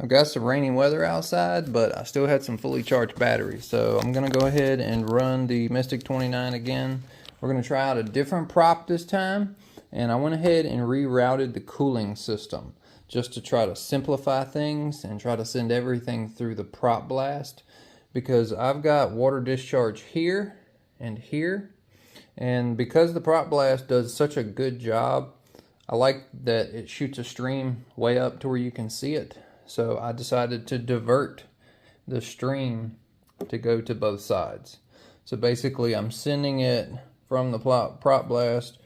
I've got some rainy weather outside, but I still had some fully charged batteries. So I'm gonna go ahead and run the Mystic 29 again. We're gonna try out a different prop this time, and I went ahead and rerouted the cooling system just to try to simplify things and try to send everything through the prop blast, because I've got water discharge here and here, and because the prop blast does such a good job, I like that it shoots a stream way up to where you can see it. So I decided to divert the stream to go to both sides. So basically I'm sending it from the prop blast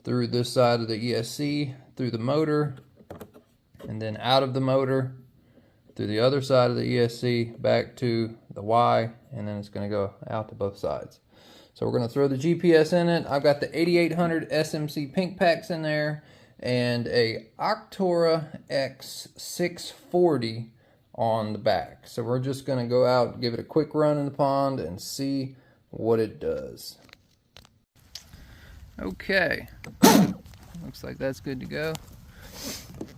through this side of the ESC, through the motor, and then out of the motor, through the other side of the ESC, back to the Y, and then it's going to go out to both sides. So we're going to throw the GPS in it. I've got the 8800 SMC pink packs in there, and a Octura x640 on the back. So we're just going to go out and give it a quick run in the pond and see what it does. Okay, looks like that's good to go.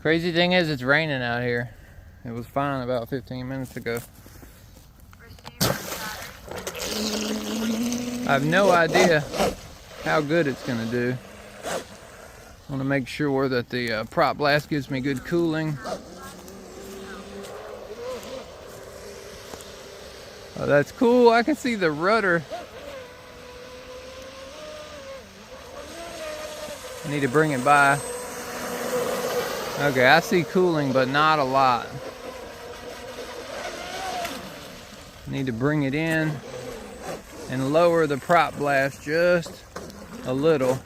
Crazy thing is, it's raining out here. It was fine about 15 minutes ago. I have no idea how good it's going to do. I want to make sure that the prop blast gives me good cooling. Oh, that's cool. I can see the rudder. I need to bring it by. Okay, I see cooling, but not a lot. I need to bring it in and lower the prop blast just a little.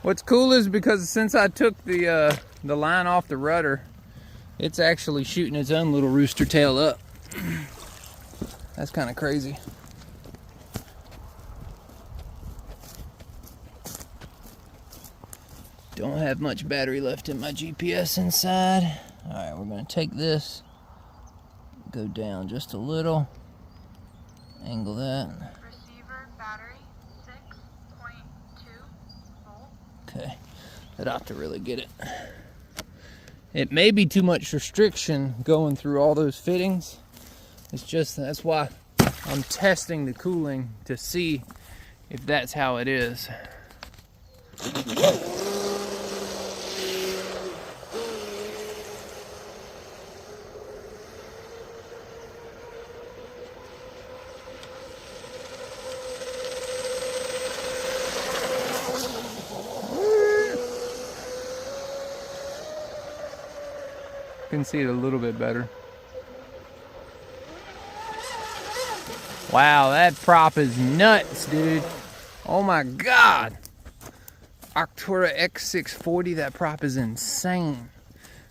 What's cool is because since I took the line off the rudder, it's actually shooting its own little rooster tail up. That's kind of crazy. Don't have much battery left in my GPS inside. Alright, we're going to take this, go down just a little, angle that. Receiver battery 6.2 volt. Okay, that ought to really get it. It may be too much restriction going through all those fittings. It's just, that's why I'm testing the cooling to see if that's how it is. Can see it a little bit better. Wow, that prop is nuts, dude. Oh my god. Octura x640, that prop is insane.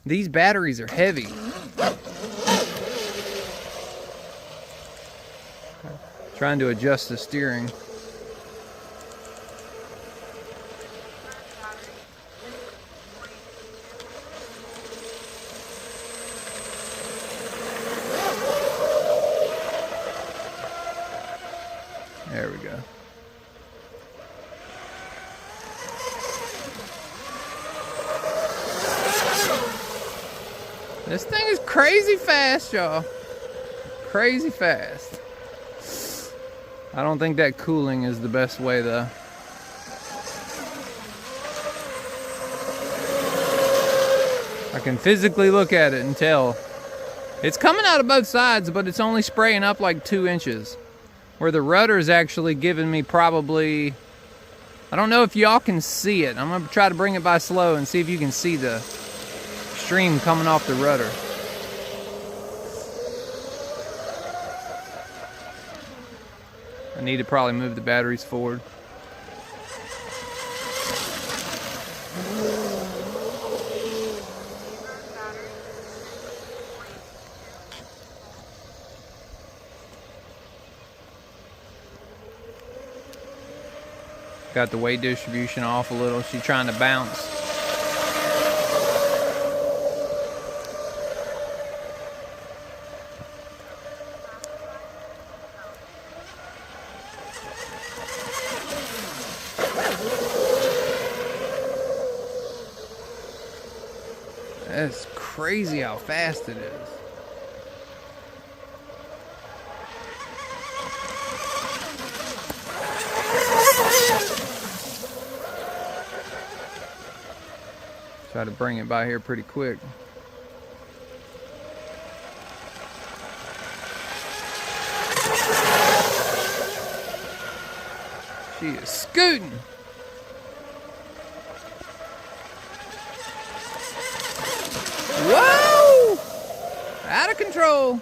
These batteries are heavy. Trying to adjust the steering. There we go. This thing is crazy fast, y'all. Crazy fast. I don't think that cooling is the best way, though. I can physically look at it and tell. It's coming out of both sides, but it's only spraying up like 2 inches. Where the rudder is actually giving me probably, I don't know if y'all can see it. I'm gonna try to bring it by slow and see if you can see the stream coming off the rudder. I need to probably move the batteries forward. Got the weight distribution off a little. She's trying to bounce. That's crazy how fast it is. Try to bring it by here pretty quick. She is scooting. Whoa! Out of control.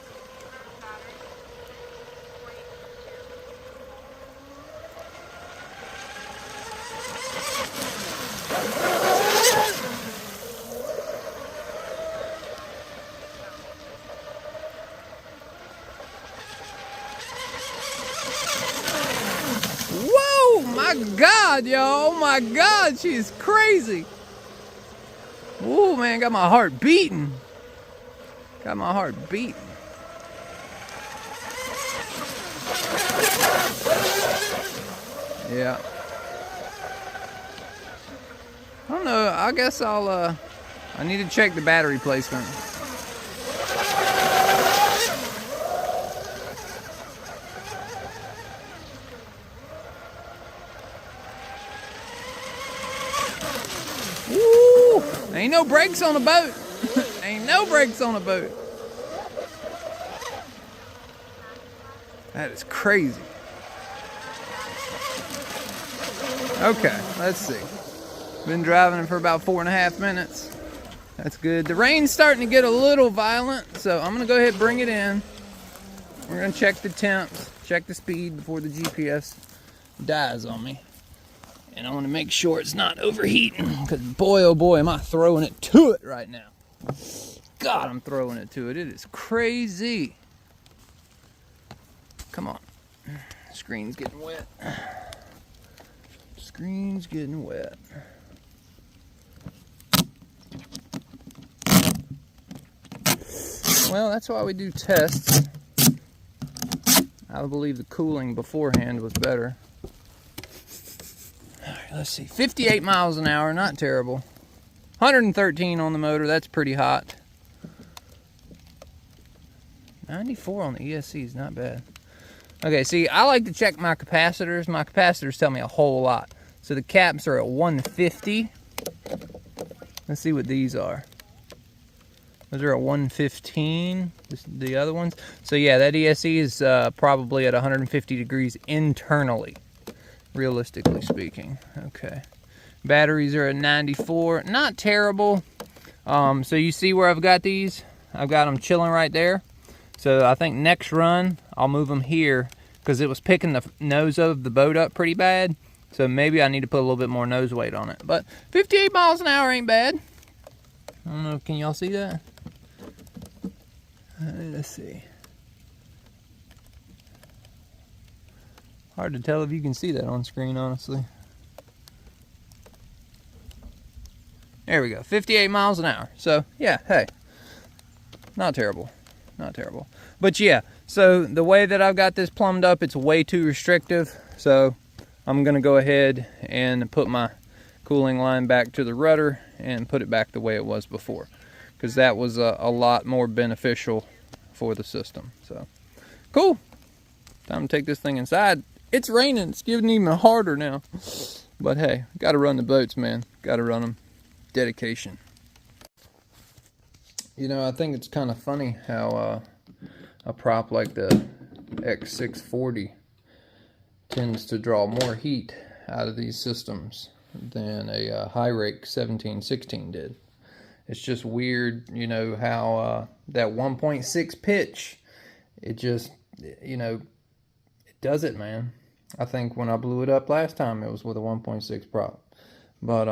Whoa, my God, yo. Oh my God, she's crazy. Whoa, man, got my heart beating. Got my heart beating. Yeah. I don't know, I guess I need to check the battery placement. Woo! Ain't no brakes on the boat. Ain't no brakes on the boat. That is crazy. Okay, let's see. Been driving it for about 4.5 minutes. That's good. The rain's starting to get a little violent, so I'm gonna go ahead and bring it in. We're gonna check the temps, check the speed before the GPS dies on me. And I want to make sure it's not overheating, because boy, oh boy, am I throwing it to it right now. God, I'm throwing it to it. It is crazy. Come on. Screen's getting wet. Screen's getting wet. Well, that's why we do tests. I believe the cooling beforehand was better. All right, let's see. 58 miles an hour, not terrible. 113 on the motor, that's pretty hot. 94 on the ESC is not bad. Okay, see, I like to check my capacitors. My capacitors tell me a whole lot. So the caps are at 150. Let's see what these are. Those are at 115, the other ones. So yeah, that ESC is probably at 150 degrees internally, realistically speaking. Okay. Batteries are at 94, not terrible. So you see where I've got these? I've got them chilling right there. So I think next run, I'll move them here because it was picking the nose of the boat up pretty bad. So maybe I need to put a little bit more nose weight on it. But 58 miles an hour ain't bad. I don't know, can y'all see that? Let's see. Hard to tell if you can see that on screen, honestly. There we go, 58 miles an hour. So, yeah, hey, not terrible. Not terrible. But yeah, so the way that I've got this plumbed up, it's way too restrictive. So I'm going to go ahead and put my cooling line back to the rudder and put it back the way it was before, because that was a lot more beneficial for the system. So cool. Time to take this thing inside. It's raining. It's getting even harder now. But hey, got to run the boats, man. Got to run them. Dedication. You know, I think it's kind of funny how a prop like the x640 tends to draw more heat out of these systems than a high rake 1716 did. It's just weird, you know, how that 1.6 pitch, it just, you know, it does it, man. I think when I blew it up last time, it was with a 1.6 prop. But,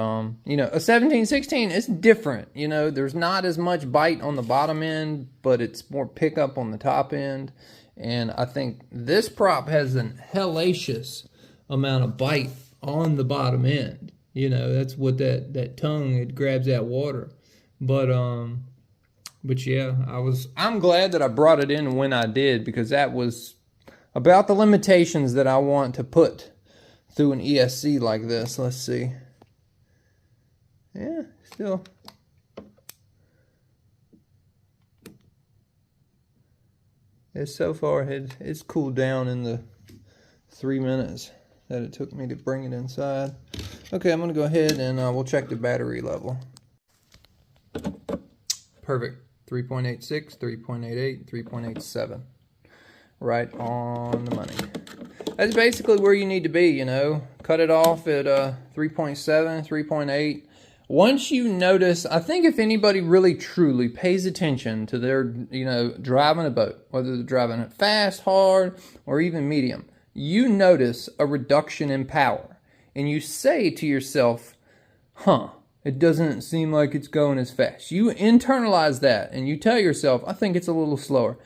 you know, a 1716 is different. You know, there's not as much bite on the bottom end, but it's more pickup on the top end. And I think this prop has an hellacious amount of bite on the bottom end. You know, that's what that tongue, it grabs that water. But yeah, I'm glad that I brought it in when I did, because that was about the limitations that I want to put through an ESC like this. Let's see. Yeah, still so far it's cooled down in the 3 minutes that it took me to bring it inside. Okay, I'm gonna go ahead and we'll check the battery level. Perfect. 3.86, 3.88, 3.87. Right on the money. That's basically where you need to be, you know. Cut it off at 3.7, 3.8. Once you notice, I think if anybody really truly pays attention to their, you know, driving a boat, whether they're driving it fast, hard, or even medium, you notice a reduction in power. And you say to yourself, huh, it doesn't seem like it's going as fast. You internalize that and you tell yourself, I think it's a little slower.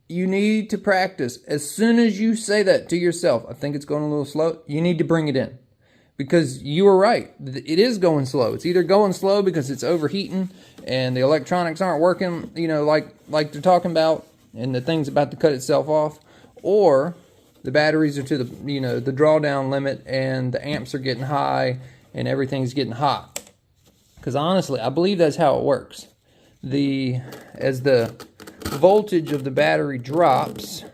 You need to practice. As soon as you say that to yourself, I think it's going a little slow, you need to bring it in. Because you were right. It is going slow. It's either going slow because it's overheating and the electronics aren't working, you know, like they're talking about, and the thing's about to cut itself off, or the batteries are to the, you know, the drawdown limit and the amps are getting high and everything's getting hot. Because honestly, I believe that's how it works. As the voltage of the battery drops,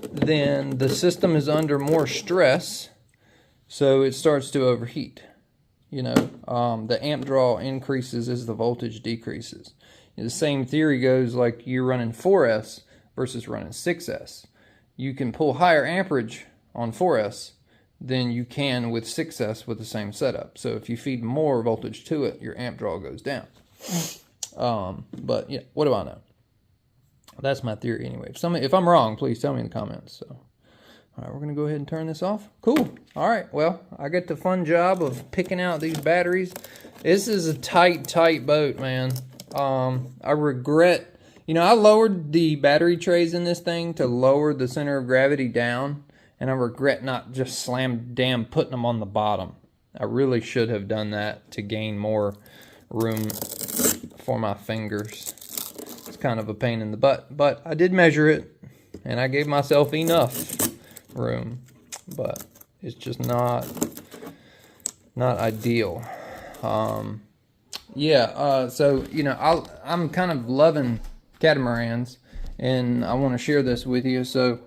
then the system is under more stress, so it starts to overheat. You know, the amp draw increases as the voltage decreases. The same theory goes like you're running 4S versus running 6S. You can pull higher amperage on 4S than you can with 6S with the same setup. So if you feed more voltage to it, your amp draw goes down. But yeah, what do I know? That's my theory anyway. If I'm wrong, please tell me in the comments. So, all right, we're gonna go ahead and turn this off. Cool. All right. Well, I get the fun job of picking out these batteries. This is a tight boat, man. I regret, you know, I lowered the battery trays in this thing to lower the center of gravity down, and I regret not just putting them on the bottom. I really should have done that to gain more room for my fingers. It's kind of a pain in the butt, but I did measure it, and I gave myself enough room, but it's just not ideal. So, you know, I'm kind of loving catamarans, and I want to share this with you. So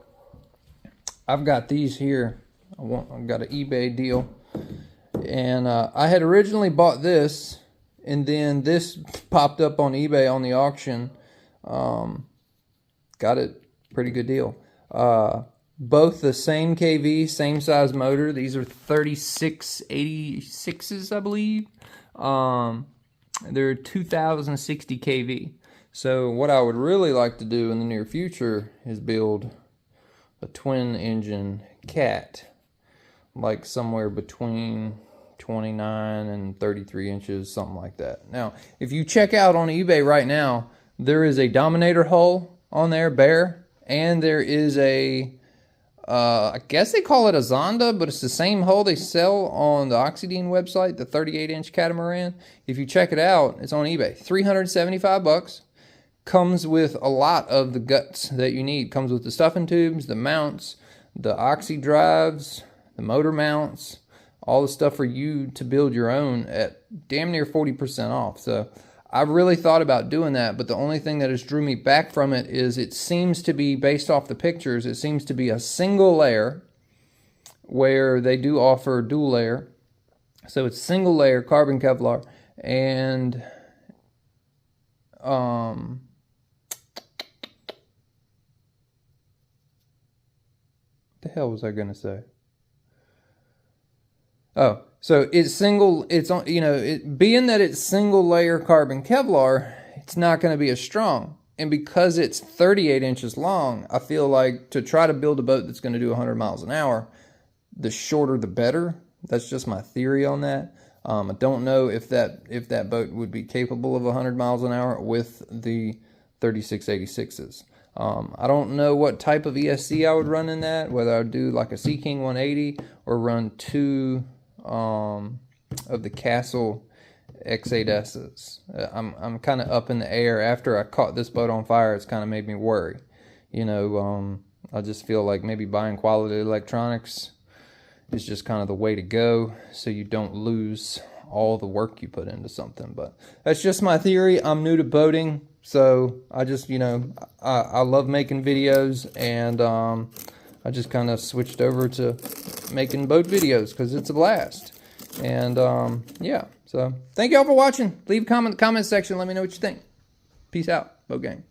I've got these here. I've got an eBay deal, and I had originally bought this, and then this popped up on eBay on the auction. Got it, pretty good deal. Both the same KV, same size motor. These are 3686s, I believe. They're 2060 kV. So what I would really like to do in the near future is build a twin engine cat, like somewhere between 29 and 33 inches, something like that. Now, if you check out on eBay right now, there is a Dominator hull on there, bare, and there is a I guess they call it a Zonda, but it's the same hull they sell on the Oxydine website, the 38-inch catamaran. If you check it out, it's on eBay. $375. Comes with a lot of the guts that you need. Comes with the stuffing tubes, the mounts, the oxy drives, the motor mounts, all the stuff for you to build your own at damn near 40% off. So I really thought about doing that, but the only thing that has drew me back from it is it seems to be, based off the pictures, it seems to be a single layer, where they do offer dual layer. So it's single layer carbon Kevlar, and what the hell was I gonna say? Oh, so it's single, it's on, you know, being that it's single layer carbon Kevlar, it's not going to be as strong. And because it's 38 inches long, I feel like to try to build a boat that's going to do 100 miles an hour, the shorter the better. That's just my theory on that. I don't know if that boat would be capable of 100 miles an hour with the 3686s. I don't know what type of ESC I would run in that, whether I would do like a Sea King 180 or run two of the Castle X8Ss. I'm kind of up in the air. After I caught this boat on fire, it's kind of made me worry. You know, I just feel like maybe buying quality electronics is just kind of the way to go, so you don't lose all the work you put into something. But that's just my theory. I'm new to boating, So I just, you know, I love making videos, and I just kind of switched over to making boat videos because it's a blast. And yeah, so thank y'all for watching. Leave a comment in the comment section. Let me know what you think. Peace out, boat gang.